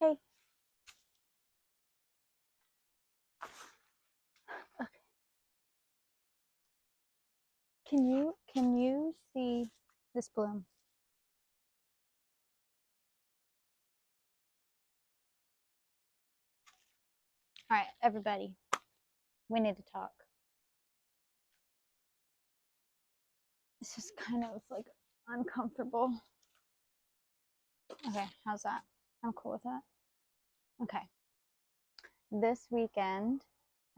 Hey. Okay. Can you see this bloom? All right, everybody, we need to talk. This is kind of like uncomfortable. Okay, how's that? I'm cool with that. Okay. This weekend,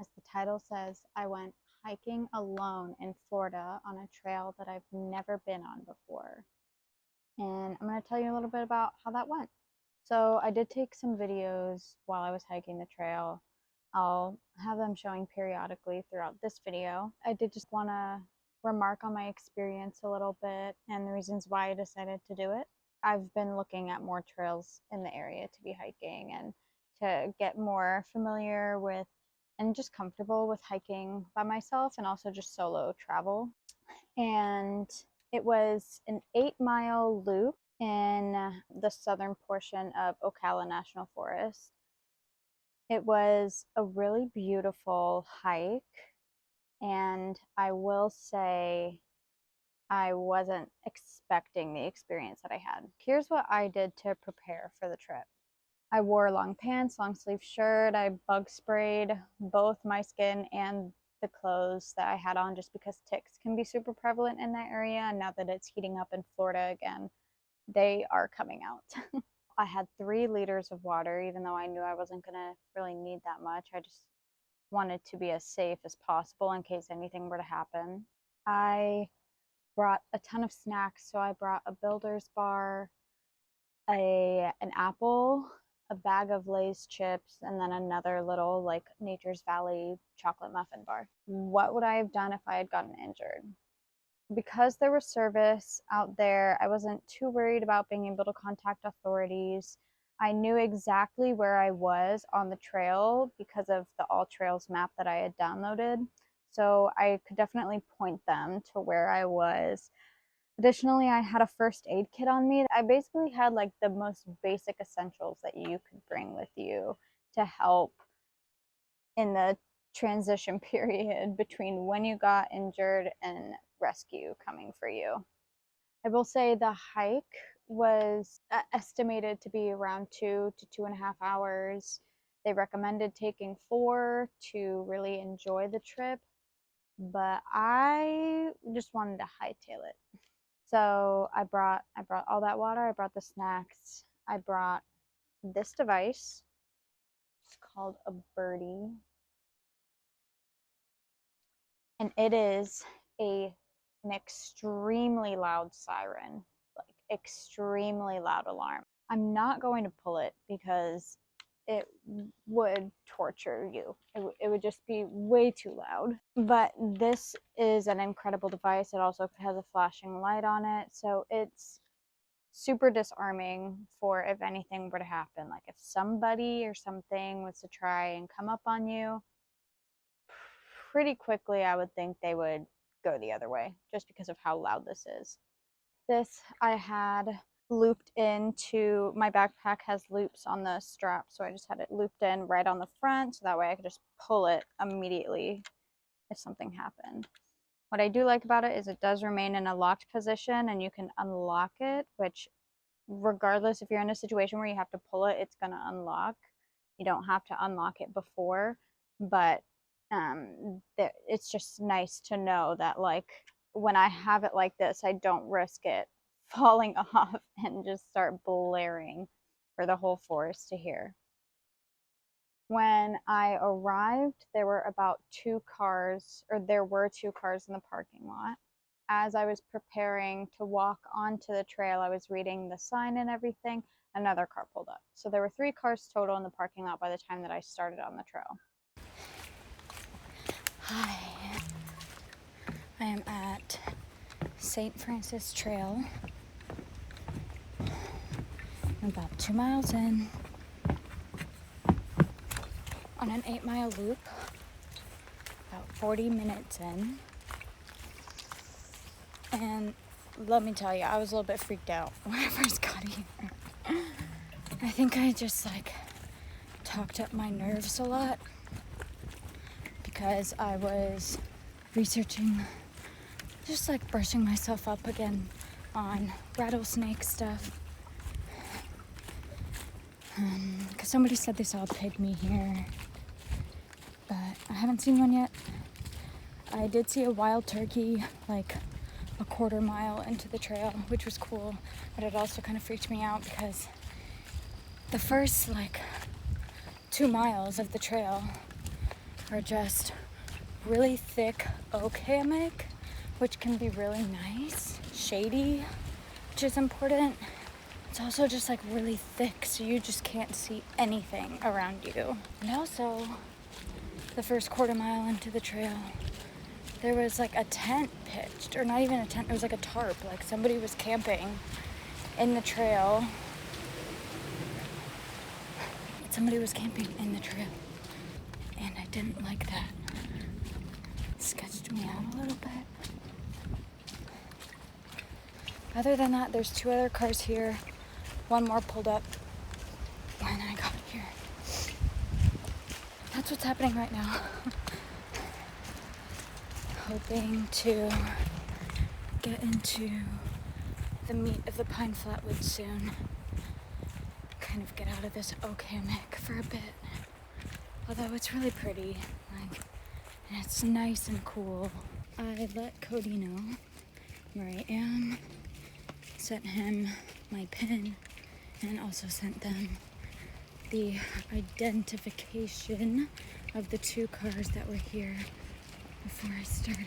as the title says, I went hiking alone in Florida on a trail that I've never been on before. And I'm going to tell you a little bit about how that went. So I did take some videos while I was hiking the trail. I'll have them showing periodically throughout this video. I did just want to remark on my experience a little bit and the reasons why I decided to do it. I've been looking at more trails in the area to be hiking and to get more familiar with and just comfortable with hiking by myself and also just solo travel. And it was an 8-mile loop in the southern portion of Ocala National Forest. It was a really beautiful hike, and I will say I wasn't expecting the experience that I had. Here's what I did to prepare for the trip. I wore long pants, long sleeve shirt. I bug sprayed both my skin and the clothes that I had on just because ticks can be super prevalent in that area. And now that it's heating up in Florida again, they are coming out. I had 3 liters of water, even though I knew I wasn't going to really need that much. I just wanted to be as safe as possible in case anything were to happen. I brought a ton of snacks, so I brought a Builder's bar, an apple, a bag of Lay's chips, and then another little like Nature's Valley chocolate muffin bar. What would I have done if I had gotten injured? Because there was service out there, I wasn't too worried about being able to contact authorities. I knew exactly where I was on the trail because of the All Trails map that I had downloaded. So I could definitely point them to where I was. Additionally, I had a first aid kit on me. I basically had like the most basic essentials that you could bring with you to help in the transition period between when you got injured and rescue coming for you. I will say the hike was estimated to be around 2 to 2.5 hours. They recommended taking 4 to really enjoy the trip, but I just wanted to hightail it. So I brought all that water, I brought the snacks, I brought this device. It's called a birdie. And it is an extremely loud siren, like extremely loud alarm. I'm not going to pull it because it would torture you. It would just be way too loud. But this is an incredible device. It also has a flashing light on it, so it's super disarming for if anything were to happen. Like if somebody or something was to try and come up on you, pretty quickly I would think they would go the other way just because of how loud this is. This I had looped into my backpack, has loops on the strap, so I just had it looped in right on the front so that way I could just pull it immediately if something happened. What I do like about it is it does remain in a locked position and you can unlock it, which regardless if you're in a situation where you have to pull it, it's going to unlock. You don't have to unlock it before, but it's just nice to know that like when I have it like this, I don't risk it falling off and just start blaring for the whole forest to hear. When I arrived, there were 2 cars in the parking lot. As I was preparing to walk onto the trail, I was reading the sign and everything. Another car pulled up. So there were 3 cars total in the parking lot by the time that I started on the trail. Hi, I am at St. Francis Trail. I'm about 2 miles in on an 8-mile loop, about 40 minutes in. And let me tell you, I was a little bit freaked out when I first got here. I think I just like talked up my nerves a lot because I was researching, just like brushing myself up again on rattlesnake stuff. Because somebody said they saw a pygmy here, but I haven't seen one yet. I did see a wild turkey like a quarter mile into the trail, which was cool, but it also kind of freaked me out because the first like 2 miles of the trail are just really thick oak hammock, which can be really nice, shady, which is important. It's also just like really thick, so you just can't see anything around you. And also, the first quarter mile into the trail, there was like a tent pitched, or not even a tent, it was like a tarp. Like somebody was camping in the trail. Somebody was camping in the trail, and I didn't like that. It sketched me out a little bit. Other than that, there's 2 other cars here. One more pulled up when I got here. That's what's happening right now. Hoping to get into the meat of the pine flatwoods soon. Kind of get out of this oak hammock for a bit. Although it's really pretty, like, and it's nice and cool. I let Cody know where I am, sent him my pin, and also sent them the identification of the 2 cars that were here before I started.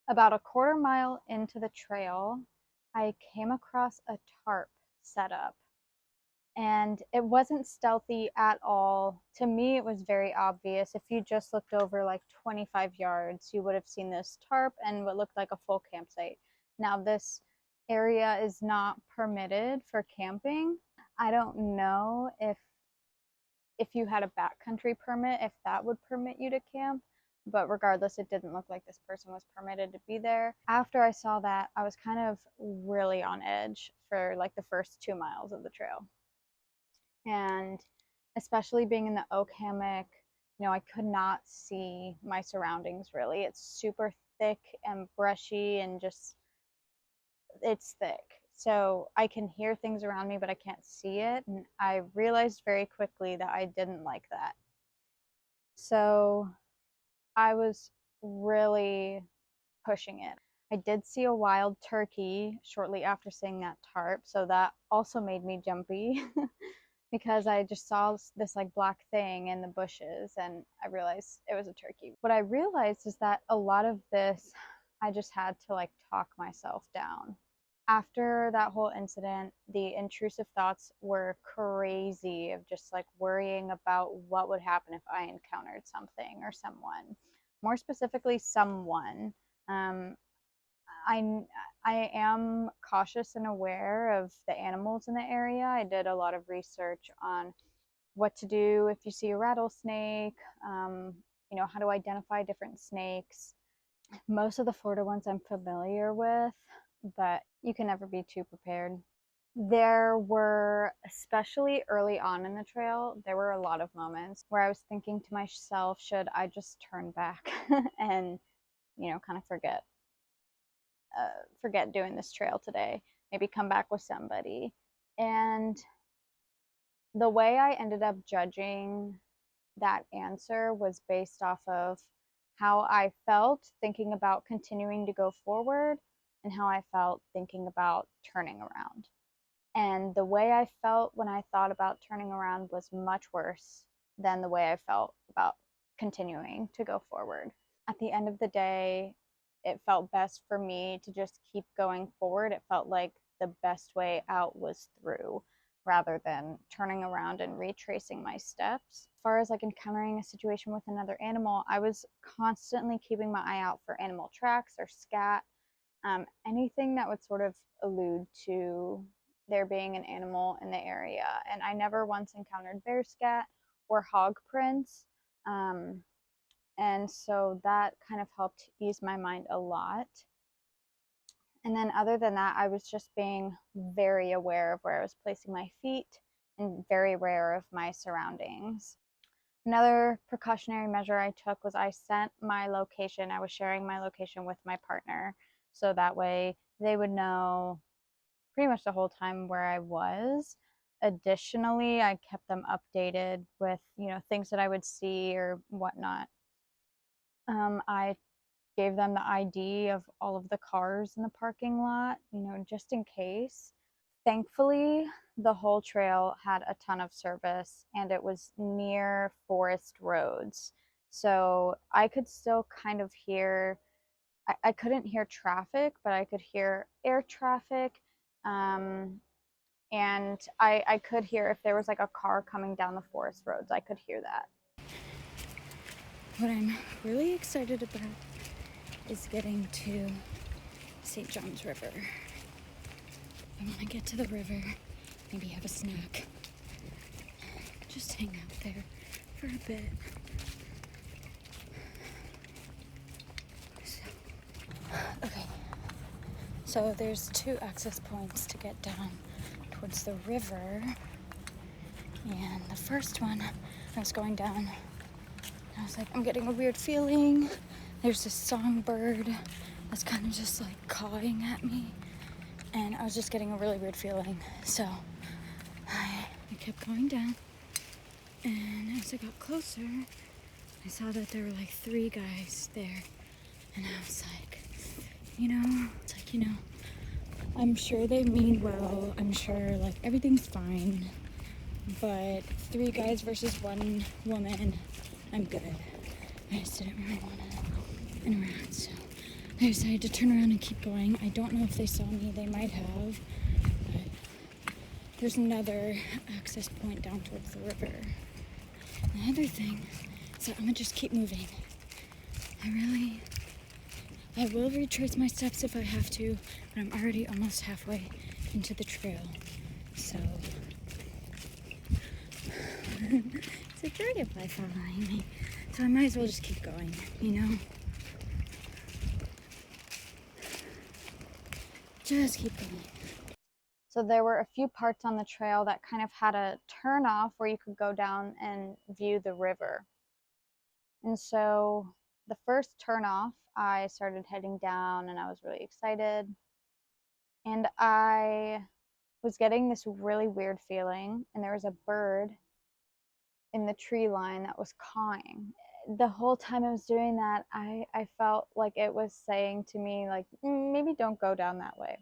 About a quarter mile into the trail, I came across a tarp setup, and it wasn't stealthy at all. To me, it was very obvious. If you just looked over like 25 yards, you would have seen this tarp and what looked like a full campsite. Now, this area is not permitted for camping. I don't know if you had a backcountry permit, if that would permit you to camp, but regardless, it didn't look like this person was permitted to be there. After I saw that, I was kind of really on edge for like the first 2 miles of the trail. And especially being in the oak hammock, I could not see my surroundings really. It's super thick and brushy and just, it's thick. So I can hear things around me, but I can't see it. And I realized very quickly that I didn't like that. So I was really pushing it. I did see a wild turkey shortly after seeing that tarp, so that also made me jumpy because I just saw this like black thing in the bushes and I realized it was a turkey. What I realized is that a lot of this, I just had to like talk myself down. After that whole incident, the intrusive thoughts were crazy of just like worrying about what would happen if I encountered something or someone. More specifically, someone. I I am cautious and aware of the animals in the area. I did a lot of research on what to do if you see a rattlesnake, how to identify different snakes. Most of the Florida ones I'm familiar with, but you can never be too prepared. There were, especially early on in the trail, there were a lot of moments where I was thinking to myself, should I just turn back and, kind of forget doing this trail today, maybe come back with somebody. And the way I ended up judging that answer was based off of how I felt thinking about continuing to go forward and how I felt thinking about turning around. And the way I felt when I thought about turning around was much worse than the way I felt about continuing to go forward. At the end of the day, it felt best for me to just keep going forward. It felt like the best way out was through rather than turning around and retracing my steps. As far as like encountering a situation with another animal, I was constantly keeping my eye out for animal tracks or scat, anything that would sort of allude to there being an animal in the area. And I never once encountered bear scat or hog prints. And so that kind of helped ease my mind a lot. And then other than that, I was just being very aware of where I was placing my feet and very aware of my surroundings. Another precautionary measure I took was I sent my location. I was sharing my location with my partner, so that way they would know pretty much the whole time where I was. Additionally, I kept them updated with, things that I would see or whatnot. I gave them the ID of all of the cars in the parking lot, just in case. Thankfully, the whole trail had a ton of service and it was near forest roads. So I could still kind of hear, I couldn't hear traffic, but I could hear air traffic. And I could hear if there was like a car coming down the forest roads, I could hear that. What I'm really excited about is getting to St. John's River. I want to get to the river, maybe have a snack, just hang out there for a bit. So there's 2 access points to get down towards the river. And the first one, I was going down, and I was like, I'm getting a weird feeling. There's this songbird that's kind of just like cawing at me. And I was just getting a really weird feeling. So I kept going down. And as I got closer, I saw that there were like 3 guys there. And I was like, I'm sure they mean well. I'm sure like everything's fine. But 3 guys versus 1 woman, I'm good. I just didn't really want to interact, so I decided to turn around and keep going. I don't know if they saw me. They might have. But there's another access point down towards the river. And the other thing is that I'm going to just keep moving. I will retrace my steps if I have to, but I'm already almost halfway into the trail. So it's a dragonfly following me. So I might as well just keep going, Just keep going. So there were a few parts on the trail that kind of had a turn off where you could go down and view the river. And so the first turn off, I started heading down and I was really excited. And I was getting this really weird feeling, and there was a bird in the tree line that was cawing. The whole time I was doing that, I felt like it was saying to me, like, maybe don't go down that way.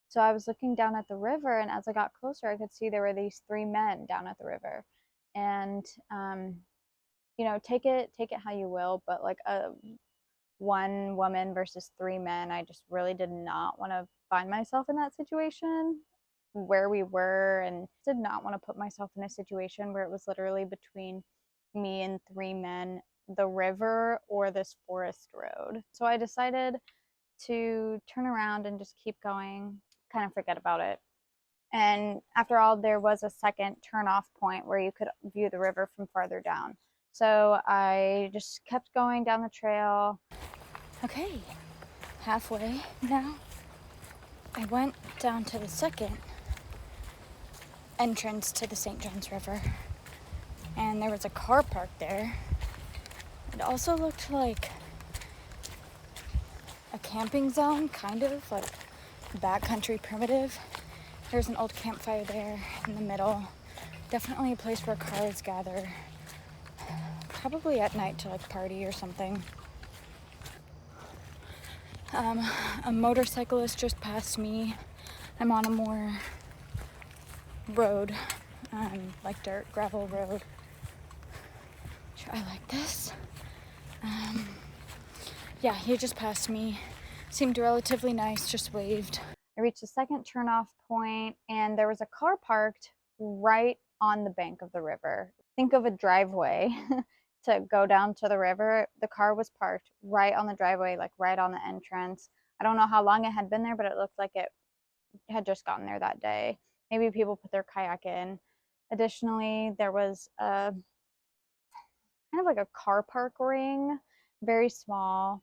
So I was looking down at the river, and as I got closer, I could see there were these 3 men down at the river. And take it how you will, but like a 1 woman versus 3 men, I just really did not want to find myself in that situation where we were, and did not want to put myself in a situation where it was literally between me and 3 men, the river or this forest road. So I decided to turn around and just keep going, kind of forget about it. And after all, there was a second turn off point where you could view the river from farther down. So I just kept going down the trail. Okay, halfway now. I went down to the second entrance to the St. John's River, and there was a car parked there. It also looked like a camping zone, kind of like backcountry primitive. There's an old campfire there in the middle. Definitely a place where cars gather, probably at night to like party or something. A motorcyclist just passed me. I'm on a more road, like dirt, gravel road. I like this. Yeah, he just passed me. Seemed relatively nice, just waved. I reached the second turnoff point, and there was a car parked right on the bank of the river. Think of a driveway to go down to the river. The car was parked right on the driveway, like right on the entrance. I don't know how long it had been there, but it looked like it had just gotten there that day. Maybe people put their kayak in. Additionally, there was a kind of like a car park ring, very small,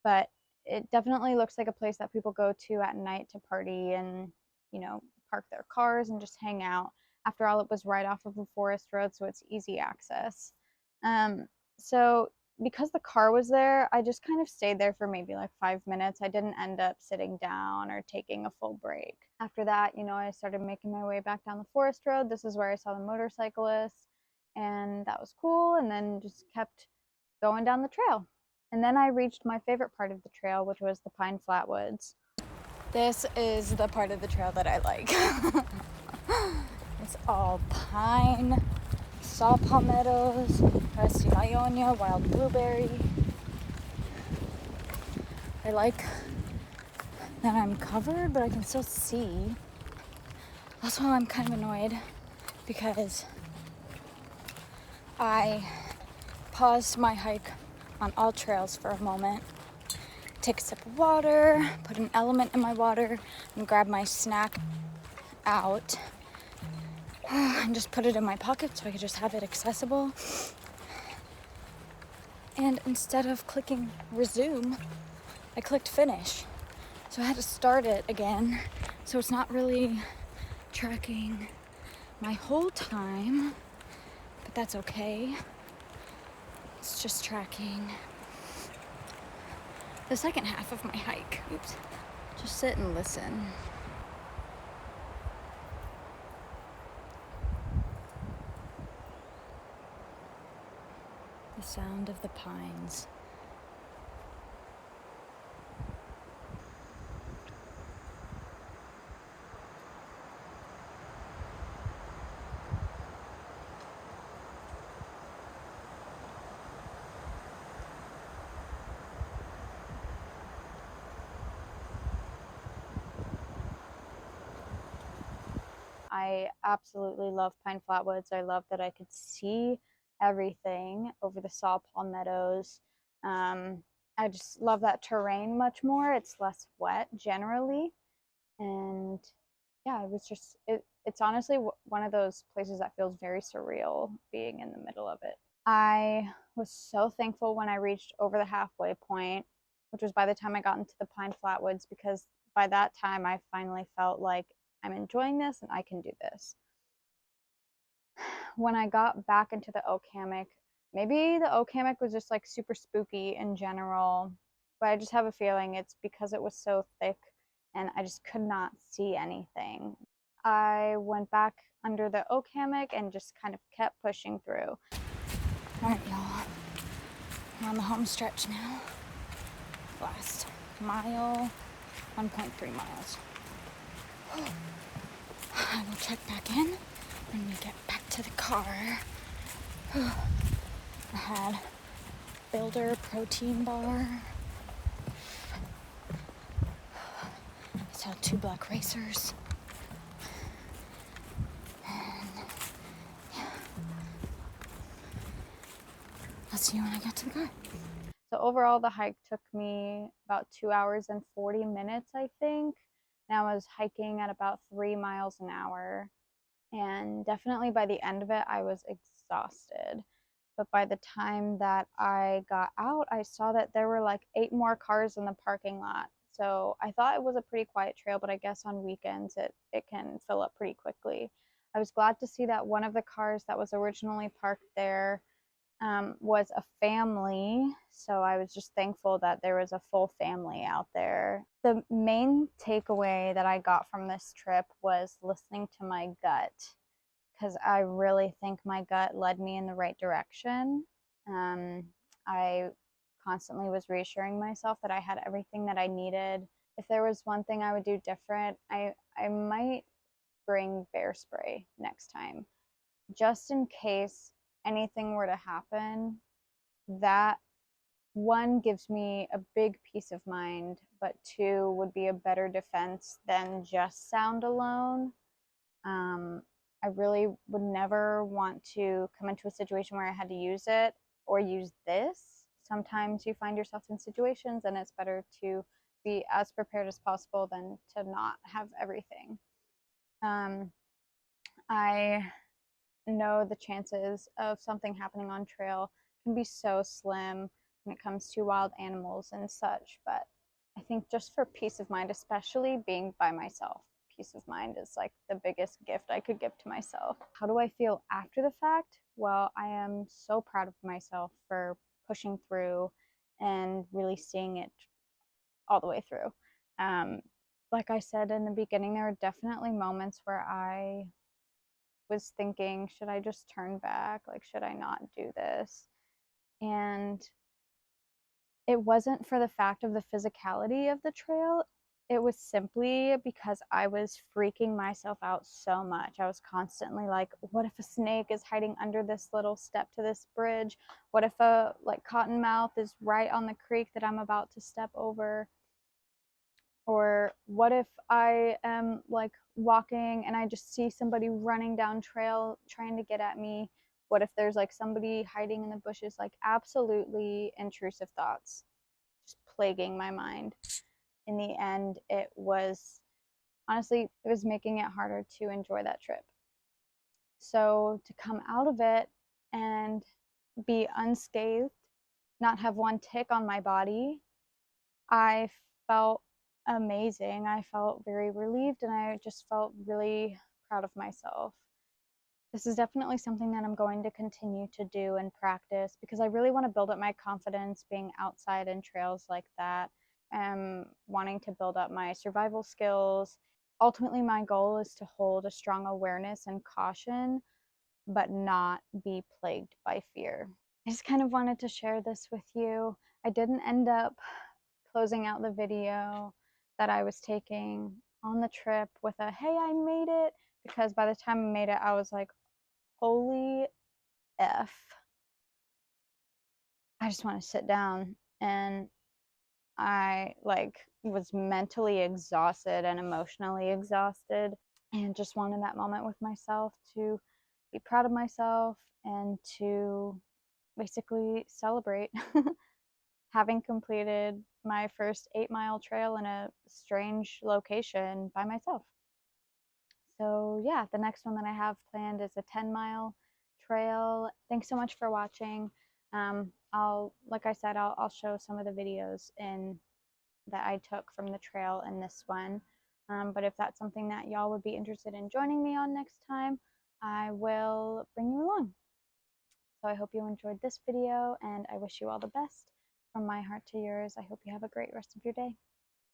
but it definitely looks like a place that people go to at night to party and, you know, park their cars and just hang out. After all, it was right off of a forest road, so it's easy access. Um, so because the car was there, I just kind of stayed there for maybe like 5 minutes. I didn't end up sitting down or taking a full break. After that, you know, I started making my way back down the forest road. This is where I saw the motorcyclists, and that was cool. And then just kept going down the trail. And then I reached my favorite part of the trail, which was the pine flatwoods. This is the part of the trail that I like. It's all pine, saw palmettos, rusty ionia, wild blueberry. I like that I'm covered, but I can still see. Also, I'm kind of annoyed because I paused my hike on all trails for a moment, take a sip of water, put an element in my water, and grab my snack out and just put it in my pocket so I could just have it accessible. And instead of clicking resume, I clicked finish. So I had to start it again. So it's not really tracking my whole time, but that's okay. It's just tracking the second half of my hike. Oops. Just sit and listen. The sound of the pines. I absolutely love Pine Flatwoods. I love that I could see everything over the saw palmettos. I just love that terrain much more. It's less wet generally. And yeah, it's honestly one of those places that feels very surreal being in the middle of it. I was so thankful when I reached over the halfway point, which was by the time I got into the Pine Flatwoods, because by that time I finally felt like I'm enjoying this and I can do this. When I got back into the oak hammock, maybe the oak hammock was just like super spooky in general, but I just have a feeling it's because it was so thick and I just could not see anything. I went back under the oak hammock and just kind of kept pushing through. All right, y'all. We're on the home stretch now. Last mile, 1.3 miles. I will check back in when we get back to the car. I had Builder protein bar. I saw 2 black racers. And yeah. I'll see you when I get to the car. So overall, the hike took me about 2 hours and 40 minutes, I think. And I was hiking at about 3 miles an hour. And definitely by the end of it, I was exhausted. But by the time that I got out, I saw that there were like 8 more cars in the parking lot. So I thought it was a pretty quiet trail, but I guess on weekends it can fill up pretty quickly. I was glad to see that one of the cars that was originally parked there was a family. So I was just thankful that there was a full family out there. The main takeaway that I got from this trip was listening to my gut, because I really think my gut led me in the right direction. I constantly was reassuring myself that I had everything that I needed. If there was one thing I would do different, I might bring bear spray next time, just in case anything were to happen. That one gives me a big peace of mind, but two would be a better defense than just sound alone. I really would never want to come into a situation where I had to use it or use this. Sometimes you find yourself in situations and it's better to be as prepared as possible than to not have everything. I know the chances of something happening on trail can be so slim when it comes to wild animals and such, but think just for peace of mind, especially being by myself, peace of mind is like the biggest gift I could give to myself. How do I feel after the fact? Well, I am so proud of myself for pushing through and really seeing it all the way through. Um, like I said in the beginning, there are definitely moments where I was thinking, should I just turn back? Like, should I not do this? And it wasn't for the fact of the physicality of the trail. It was simply because I was freaking myself out so much. I was constantly like, what if a snake is hiding under this little step to this bridge? What if a like cottonmouth is right on the creek that I'm about to step over? Or what if I am like walking and I just see somebody running down trail trying to get at me? What if there's like somebody hiding in the bushes? Like, absolutely intrusive thoughts just plaguing my mind. In the end, it was honestly, it was making it harder to enjoy that trip. So to come out of it and be unscathed, not have one tick on my body, I felt amazing. I felt very relieved and I just felt really proud of myself. This is definitely something that I'm going to continue to do and practice because I really want to build up my confidence being outside in trails like that. Wanting to build up my survival skills. Ultimately, my goal is to hold a strong awareness and caution, but not be plagued by fear. I just kind of wanted to share this with you. I didn't end up closing out the video that I was taking on the trip with a hey, I made it, because by the time I made it, I was like, holy F. I just want to sit down. And I like was mentally exhausted and emotionally exhausted and just wanted that moment with myself to be proud of myself and to basically celebrate having completed my first 8-mile trail in a strange location by myself. So yeah, the next one that I have planned is a 10-mile trail. Thanks so much for watching. Like I said, I'll show some of the videos that I took from the trail in this one. But if that's something that y'all would be interested in joining me on next time, I will bring you along. So I hope you enjoyed this video and I wish you all the best. From my heart to yours, I hope you have a great rest of your day.